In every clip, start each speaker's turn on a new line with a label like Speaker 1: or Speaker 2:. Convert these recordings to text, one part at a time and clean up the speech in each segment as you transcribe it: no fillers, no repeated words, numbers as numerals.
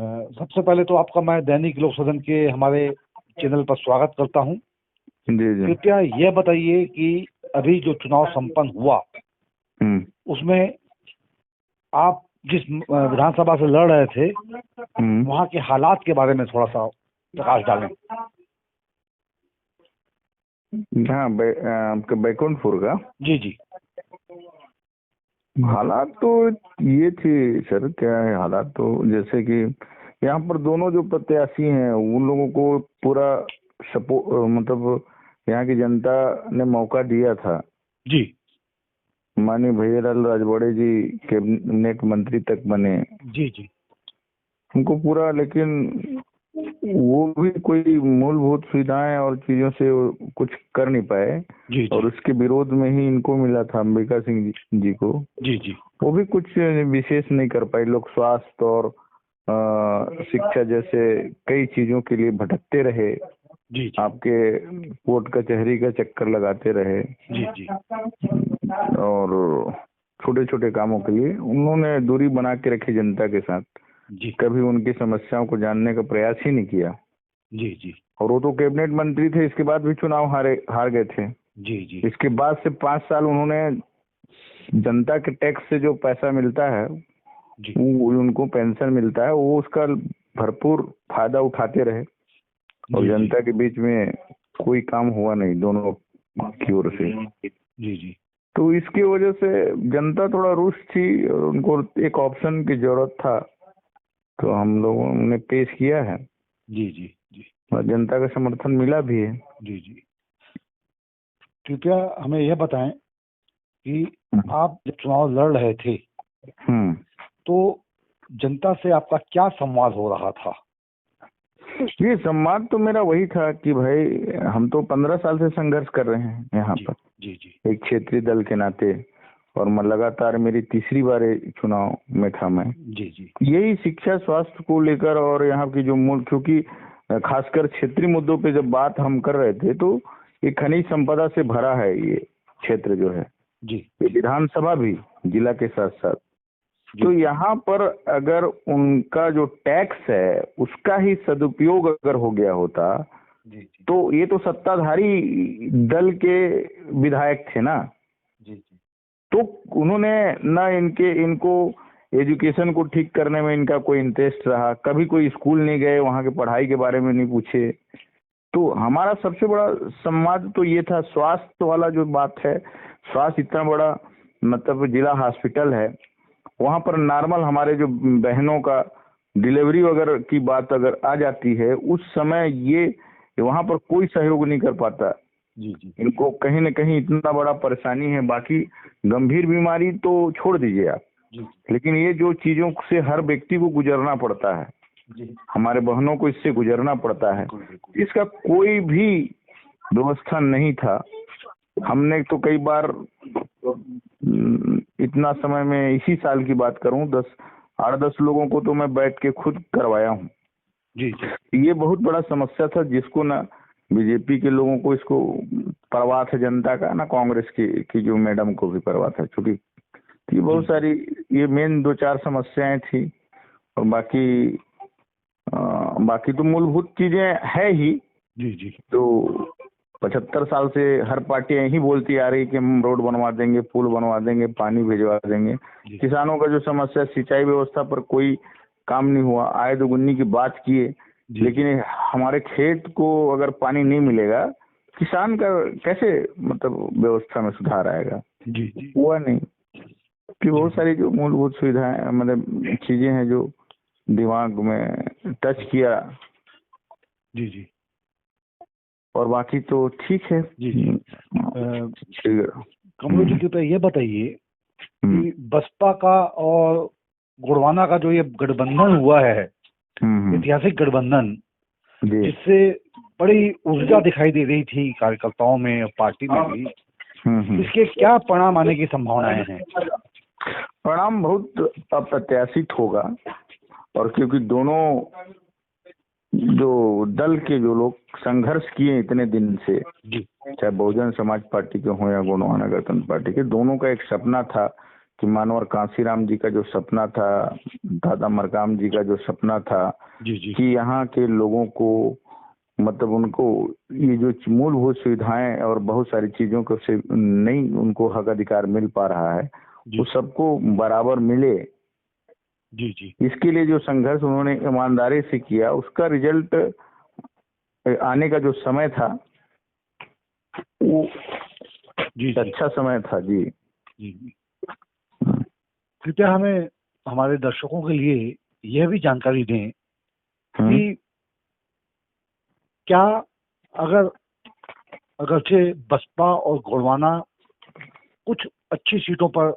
Speaker 1: सबसे पहले तो आपका मैं दैनिक लोक सदन के हमारे चैनल पर स्वागत करता हूं।
Speaker 2: जी जी।
Speaker 1: कृपया यह बताइए कि अभी जो चुनाव संपन्न हुआ उसमें आप जिस विधानसभा से लड़ रहे थे वहां के हालात के बारे में थोड़ा सा प्रकाश डालें।
Speaker 2: हाँ, आपके बैकुंठपुर का
Speaker 1: जी जी।
Speaker 2: हालात तो ये थी सर, क्या है हालात, तो जैसे कि यहाँ पर दोनों जो प्रत्याशी हैं उन लोगों को पूरा सपोर्ट, मतलब यहाँ की जनता ने मौका दिया था।
Speaker 1: जी।
Speaker 2: माननीय भैयालाल राजवाड़े जी कैबिनेट मंत्री तक बने।
Speaker 1: जी जी।
Speaker 2: उनको पूरा, लेकिन वो भी कोई मूलभूत सुविधाएं और चीजों से कुछ कर नहीं पाए।
Speaker 1: जी जी।
Speaker 2: और उसके विरोध में ही इनको मिला था अंबिका सिंह जी को।
Speaker 1: जी जी। वो
Speaker 2: भी कुछ विशेष नहीं कर पाए। लोग स्वास्थ्य और शिक्षा जैसे कई चीजों के लिए भटकते रहे।
Speaker 1: जी जी।
Speaker 2: आपके कोर्ट कचहरी का चक्कर लगाते रहे।
Speaker 1: जी जी।
Speaker 2: और छोटे छोटे कामों के लिए उन्होंने दूरी बना के रखी जनता के साथ।
Speaker 1: जी।
Speaker 2: कभी उनकी समस्याओं को जानने का प्रयास ही नहीं किया।
Speaker 1: जी जी।
Speaker 2: और वो तो कैबिनेट मंत्री थे, इसके बाद भी चुनाव हार गए थे।
Speaker 1: जी जी।
Speaker 2: इसके बाद से 5 साल उन्होंने जनता के टैक्स से जो पैसा मिलता है, वो उनको पेंशन मिलता है, वो उसका भरपूर फायदा उठाते रहे। और जनता के बीच में कोई काम हुआ नहीं दोनों की ओर से।
Speaker 1: जी जी। तो
Speaker 2: इसकी वजह से जनता थोड़ा रुष्ट थी और उनको एक ऑप्शन की जरूरत था, तो हम लोगों ने पेश किया है।
Speaker 1: जी जी जी।
Speaker 2: और जनता का समर्थन मिला भी है।
Speaker 1: जी जी। कृपया हमें यह बताएं कि आप जब चुनाव लड़ रहे थे तो जनता से आपका क्या संवाद हो रहा था?
Speaker 2: ये संवाद तो मेरा वही था कि भाई हम तो 15 साल से संघर्ष कर रहे हैं यहाँ पर।
Speaker 1: जी जी। एक
Speaker 2: क्षेत्रीय दल के नाते, और मैं लगातार मेरी तीसरी बार चुनाव में था मैं।
Speaker 1: जी जी।
Speaker 2: यही शिक्षा स्वास्थ्य को लेकर और यहाँ की जो मूल, क्योंकि खासकर क्षेत्रीय मुद्दों पे जब बात हम कर रहे थे तो ये खनिज संपदा से भरा है ये क्षेत्र जो है।
Speaker 1: जी।
Speaker 2: विधानसभा भी जिला के साथ साथ, तो यहाँ पर अगर उनका जो टैक्स है उसका ही सदुपयोग अगर हो गया होता तो ये तो सत्ताधारी दल के विधायक थे ना।
Speaker 1: जी जी।
Speaker 2: तो उन्होंने ना इनको एजुकेशन को ठीक करने में इनका कोई इंटरेस्ट रहा, कभी कोई स्कूल नहीं गए, वहाँ के पढ़ाई के बारे में नहीं पूछे। तो हमारा सबसे बड़ा संवाद तो ये था, स्वास्थ्य वाला जो बात है। स्वास्थ्य इतना बड़ा, मतलब जिला हॉस्पिटल है, वहाँ पर नॉर्मल हमारे जो बहनों का डिलीवरी वगैरह की बात अगर आ जाती है, उस समय ये वहाँ पर कोई सहयोग नहीं कर पाता।
Speaker 1: जी जी।
Speaker 2: इनको कहीं न कहीं इतना बड़ा परेशानी है। बाकी गंभीर बीमारी तो छोड़ दीजिए आप, लेकिन ये जो चीजों से हर व्यक्ति को गुजरना पड़ता है, हमारे बहनों को इससे गुजरना पड़ता है, इसका कोई भी व्यवस्था नहीं था। हमने तो कई बार, इतना समय में इसी साल की बात करूं, 8-10 लोगों को तो मैं बैठ के खुद करवाया हूं।
Speaker 1: जी
Speaker 2: जी। ये बहुत बड़ा समस्या था जिसको ना बीजेपी के लोगों को इसको परवाह था जनता का, ना कांग्रेस की जो मैडम को भी परवाह था। क्योंकि ये बहुत सारी ये मेन 2-4 समस्याएं थी। और बाकी तो मूलभूत चीजें है ही।
Speaker 1: जी जी।
Speaker 2: तो 75 साल से हर पार्टी यही बोलती आ रही कि हम रोड बनवा देंगे, पुल बनवा देंगे, पानी भिजवा देंगे। किसानों का जो समस्या, सिंचाई व्यवस्था पर कोई काम नहीं हुआ। आय दोगुनी की बात किए, लेकिन हमारे खेत को अगर पानी नहीं मिलेगा, किसान का कैसे मतलब व्यवस्था में सुधार आएगा?
Speaker 1: जी।
Speaker 2: हुआ नहीं। कि बहुत सारी जो मूलभूत सुविधाएं, मतलब चीजें हैं जो दिमाग में टच किया।
Speaker 1: जी जी।
Speaker 2: और बाकी तो ठीक है।
Speaker 1: जी जी। कमलो जी, कृपया ये बताइए कि बसपा का और गोंडवाना का जो ये गठबंधन हुआ है, ऐतिहासिक गठबंधन, जिससे बड़ी ऊर्जा दिखाई दे रही थी कार्यकर्ताओं में और पार्टी में भी, इसके क्या परिणाम आने की संभावनाएं हैं?
Speaker 2: परिणाम बहुत अप्रत्याशित होगा। और क्योंकि दोनों जो दल के जो लोग संघर्ष किए इतने दिन से, चाहे बहुजन समाज पार्टी के हों या गोंडवाना गणतंत्र पार्टी के, दोनों का एक सपना था कि मानवर कांसीराम जी का जो सपना था, दादा मरकाम जी का जो सपना था कि यहाँ के लोगों को मतलब उनको ये जो मूलभूत सुविधाएं और बहुत सारी चीजों को से नहीं उनको हक अधिकार मिल पा रहा है, वो सबको बराबर मिले। इसके लिए जो संघर्ष उन्होंने ईमानदारी से किया, उसका रिजल्ट आने का जो समय था वो अच्छा समय था। जी
Speaker 1: कृपया हमें हमारे दर्शकों के लिए यह भी जानकारी दें कि क्या अगरचे बसपा और गोंडवाना कुछ अच्छी सीटों पर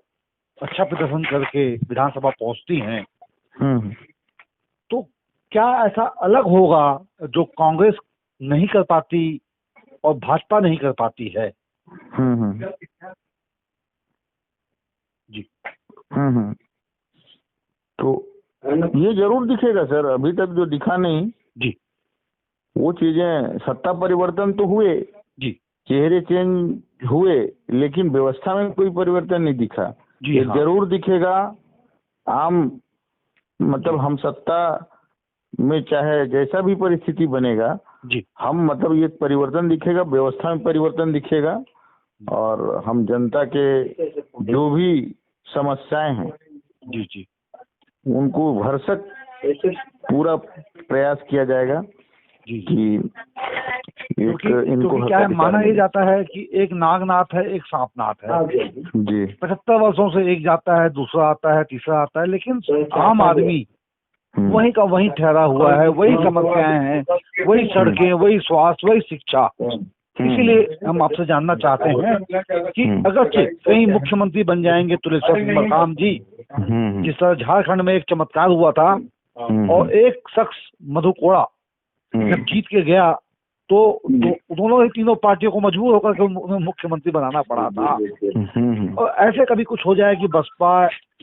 Speaker 1: अच्छा प्रदर्शन करके विधानसभा पहुंचती हैं, तो क्या ऐसा अलग होगा जो कांग्रेस नहीं कर पाती और भाजपा नहीं कर पाती है? जी।
Speaker 2: तो ये जरूर दिखेगा सर, अभी तक जो दिखा नहीं
Speaker 1: जी,
Speaker 2: वो चीजें, सत्ता परिवर्तन तो हुए
Speaker 1: जी,
Speaker 2: चेहरे चेंज हुए, लेकिन व्यवस्था में कोई परिवर्तन नहीं दिखा। ये जरूर दिखेगा। आम मतलब हम सत्ता में चाहे जैसा भी परिस्थिति बनेगा
Speaker 1: जी,
Speaker 2: हम मतलब ये परिवर्तन दिखेगा, व्यवस्था में परिवर्तन दिखेगा, और हम जनता के जो भी समस्याएं हैं
Speaker 1: जी,
Speaker 2: उनको भरसक पूरा प्रयास किया जाएगा कि
Speaker 1: इनको क्या है, माना ये जाता है कि एक नागनाथ है, एक सांपनाथ है।
Speaker 2: जी
Speaker 1: 75 वर्षों से एक जाता है, दूसरा आता है, तीसरा आता है, लेकिन आम आदमी वही का वही ठहरा हुआ है, वही समस्याएं हैं, वही सड़कें, वही स्वास्थ्य, वही शिक्षा। इसीलिए हम आपसे जानना चाहते हैं कि अगर कहीं मुख्यमंत्री बन जाएंगे तुलेश्वर मरकाम जी, जिस तरह झारखंड में एक चमत्कार हुआ था और एक शख्स मधु कोड़ा जब जीत के गया तो दोनों ही तीनों पार्टियों को मजबूर होकर के उन्हें मुख्यमंत्री बनाना पड़ा था। और ऐसे कभी कुछ हो जाए कि बसपा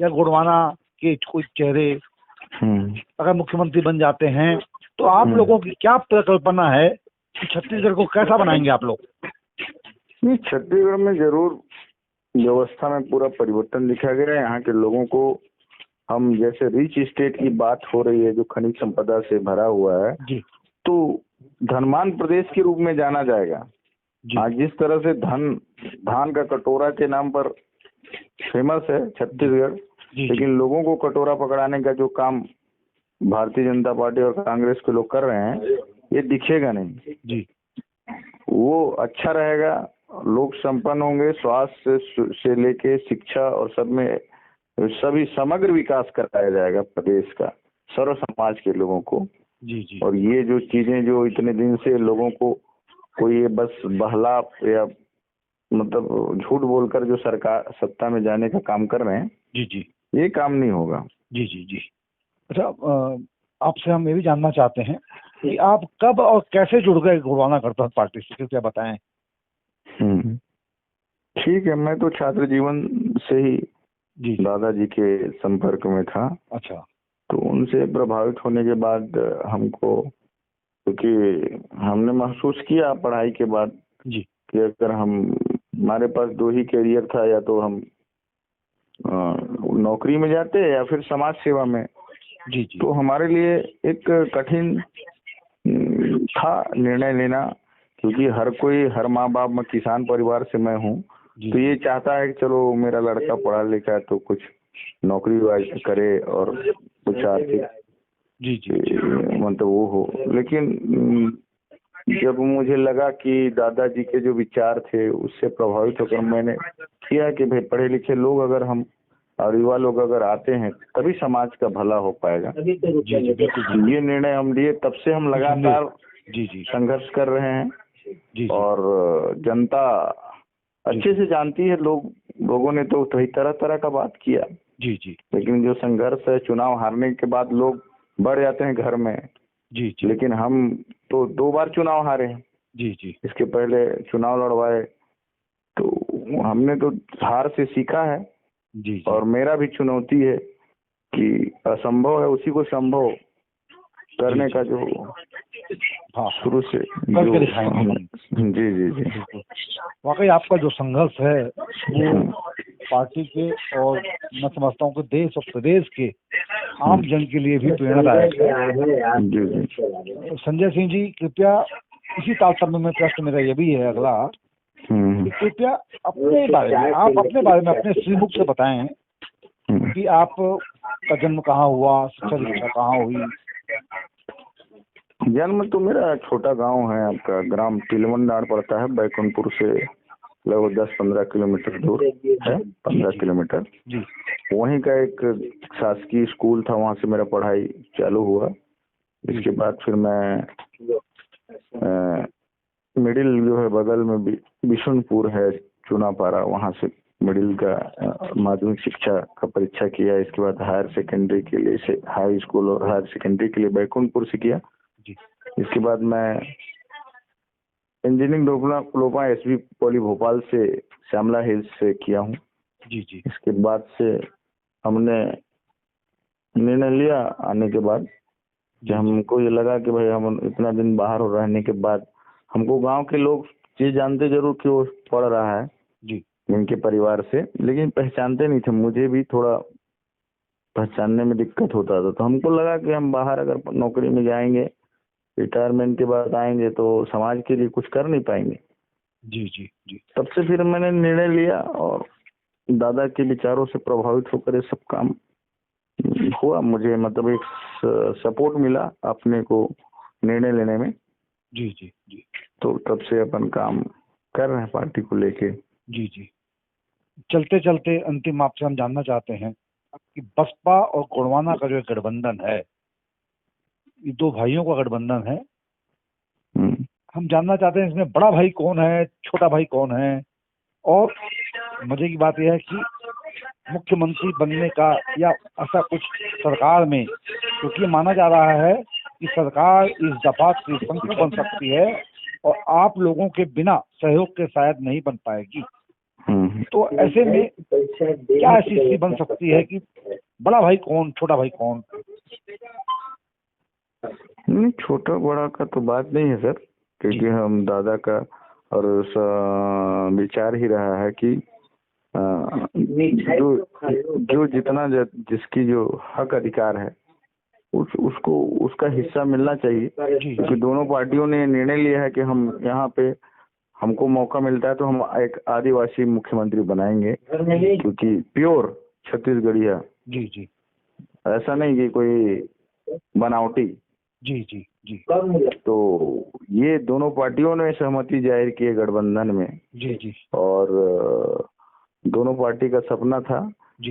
Speaker 1: या गोंडवाना के कोई चेहरे अगर मुख्यमंत्री बन जाते हैं, तो आप लोगों की क्या परिकल्पना है कि छत्तीसगढ़ को कैसा बनाएंगे आप लोग?
Speaker 2: छत्तीसगढ़ में जरूर व्यवस्था में पूरा परिवर्तन दिखा गया है। यहाँ के लोगों को हम, जैसे रिच स्टेट की बात हो रही है जो खनिज संपदा से भरा हुआ है
Speaker 1: जी,
Speaker 2: तो धनवान प्रदेश के रूप में जाना जाएगा। आज जिस तरह से धान का कटोरा के नाम पर फेमस है छत्तीसगढ़, लेकिन लोगों को कटोरा पकड़ाने का जो काम भारतीय जनता पार्टी और कांग्रेस के लोग कर रहे हैं, ये दिखेगा नहीं
Speaker 1: जी।
Speaker 2: वो अच्छा रहेगा, लोग संपन्न होंगे, स्वास्थ्य से लेके शिक्षा और सब में सभी समग्र विकास कराया जाएगा प्रदेश का, सर्व समाज के लोगों को।
Speaker 1: जी।
Speaker 2: और ये जो चीजें जो इतने दिन से लोगों को कोई ये बस बहला या मतलब झूठ बोलकर जो सरकार सत्ता में जाने का काम कर रहे हैं,
Speaker 1: जी,
Speaker 2: ये काम नहीं होगा।
Speaker 1: जी। अच्छा, आपसे हम ये भी जानना चाहते हैं कि आप कब और कैसे जुड़ गए गोंडवाना गणतंत्र पार्टी से, क्या बताएं?
Speaker 2: ठीक है, मैं तो छात्र जीवन से ही दादाजी के संपर्क में था।
Speaker 1: अच्छा।
Speaker 2: तो उनसे प्रभावित होने के बाद हमको, क्योंकि हमने महसूस किया पढ़ाई के बाद
Speaker 1: जी
Speaker 2: कि अगर हमारे पास दो ही कैरियर था, या तो हम नौकरी में जाते या फिर समाज सेवा में।
Speaker 1: जी।
Speaker 2: तो हमारे लिए एक कठिन था निर्णय लेना, क्योंकि हर माँ बाप, मैं किसान परिवार से मैं हूँ, तो ये चाहता है कि चलो मेरा लड़का पढ़ा लिखा है तो कुछ नौकरी करे और कुछ आर्थिक मतलब वो हो। लेकिन जब मुझे लगा कि दादाजी के जो विचार थे उससे प्रभावित होकर मैंने किया कि भाई पढ़े लिखे लोग अगर हम और युवा लोग अगर आते हैं तभी समाज का भला हो पाएगा। ये निर्णय हम लिए, तब से हम लगातार संघर्ष कर रहे हैं। और जनता अच्छे से जानती है, लोगों ने तो तरह तरह का बात किया। लेकिन जो संघर्ष है, चुनाव हारने के बाद लोग बढ़ जाते हैं घर में। लेकिन हम तो 2 बार चुनाव हारे हैं। इसके पहले चुनाव लड़वाए, तो हमने तो हार से सीखा है। और मेरा भी चुनौती है कि असंभव है उसी को संभव करने का जो शुरू से
Speaker 1: करके दिखाएंगे।
Speaker 2: जी।
Speaker 1: वाकई आपका जो संघर्ष है वो पार्टी के और मैं समझता हूँ कि देश और प्रदेश के आम जन के लिए भी प्रेरणादायक है। संजय सिंह जी, कृपया इसी तारतम्य में प्रश्न मेरा ये भी है अगला कि कृपया अपने बारे में, आप अपने बारे में अपने श्रीमुख से बताएं कि आप का जन्म कहाँ हुआ, शिक्षा दीक्षा कहाँ हुई।
Speaker 2: जन्म तो मेरा छोटा गांव है, आपका ग्राम तिलवनडार पड़ता है, बैकुंठपुर से लगभग 10-15 किलोमीटर दूर है, 15 किलोमीटर। वहीं का एक शासकीय स्कूल था, वहां से मेरा पढ़ाई चालू हुआ। इसके बाद फिर मैं मिडिल जो है बगल में बिशुनपुर है चुनापारा, वहां से मिडिल का माध्यमिक शिक्षा का परीक्षा किया। इसके बाद हायर सेकेंडरी के लिए हाई स्कूल और हायर सेकेंडरी के लिए बैकुंठपुर से किया। इसके बाद मैं engineering diploma SB poly Bhopal से श्यामला हिल्स से किया हूँ। इसके बाद से हमने निर्णय लिया आने के बाद कि हमको ये लगा कि भाई हम इतना दिन बाहर रहने के बाद हमको गांव के लोग ये जानते जरूर कि वो पढ़ रहा है इनके परिवार से, लेकिन पहचानते नहीं थे। मुझे भी थोड़ा पहचानने में दिक्कत होता था, तो हमको लगा कि हम बाहर अगर नौकरी में जाएंगे, रिटायरमेंट के बाद आएंगे तो समाज के लिए कुछ कर नहीं पाएंगे। तब से फिर मैंने निर्णय लिया और दादा के विचारों से प्रभावित होकर ये सब काम हुआ। मुझे मतलब एक सपोर्ट मिला अपने को निर्णय लेने में। तो तब से अपन काम कर रहे हैं पार्टी को लेके।
Speaker 1: चलते चलते अंतिम आपसे हम जानना चाहते हैं कि बसपा और गोंडवाना का जो गठबंधन है, ये दो भाइयों का गठबंधन है, हम जानना चाहते हैं इसमें बड़ा भाई कौन है, छोटा भाई कौन है, और मजे की बात यह है कि मुख्यमंत्री बनने का या ऐसा कुछ सरकार में, क्योंकि माना जा रहा है कि सरकार इस दफा त्रिशंकु बन सकती है और आप लोगों के बिना सहयोग के शायद नहीं बन पाएगी। तो ऐसे में क्या ऐसी स्थिति बन सकती है कि बड़ा भाई कौन, छोटा भाई कौन?
Speaker 2: नहीं, छोटा बड़ा का तो बात नहीं है सर, क्योंकि हम दादा का और विचार ही रहा है कि जो जितना जिसकी जो हक अधिकार है उसको उसका हिस्सा मिलना चाहिए। क्योंकि दोनों पार्टियों ने निर्णय लिया है कि हम यहाँ पे हमको मौका मिलता है तो हम एक आदिवासी मुख्यमंत्री बनाएंगे, क्योंकि प्योर छत्तीसगढ़िया। ऐसा नहीं कि कोई बनावटी। तो ये दोनों पार्टियों ने सहमति जाहिर की है गठबंधन में। और दोनों पार्टी का सपना था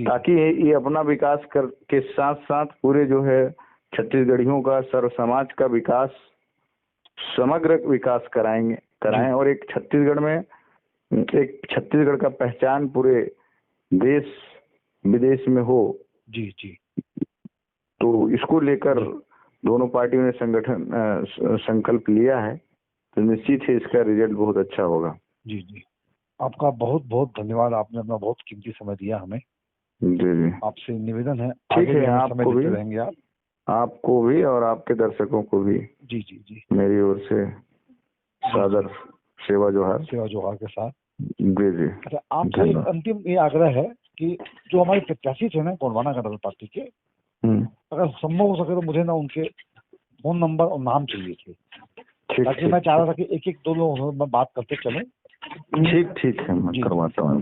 Speaker 2: ताकि ये अपना विकास कर के साथ साथ पूरे जो है छत्तीसगढ़ियों का, सर्व समाज का विकास, समग्र विकास कराएं और एक छत्तीसगढ़ का पहचान पूरे देश विदेश में हो। तो इसको लेकर दोनों पार्टियों ने संकल्प लिया है, तो निश्चित है इसका रिजल्ट बहुत अच्छा होगा।
Speaker 1: आपका बहुत बहुत धन्यवाद, आपने अपना बहुत कीमती समय दिया हमें। आपसे निवेदन है,
Speaker 2: ठीक है,
Speaker 1: आपको भी रहेंगे,
Speaker 2: आपको भी और आपके दर्शकों को भी मेरी ओर से सादर सेवा जोहार के साथ। अच्छा, आपसे अंतिम ये आग्रह है कि जो हमारे प्रत्याशी थे ना गोंडवाना गणतंत्र पार्टी के, अगर संभव हो सके तो मुझे ना उनके फोन नंबर और नाम चाहिए थे, ताकि मैं चाह रहा था कि एक एक दो लोग बात करते चले। ठीक है, मैं करवाता हूँ।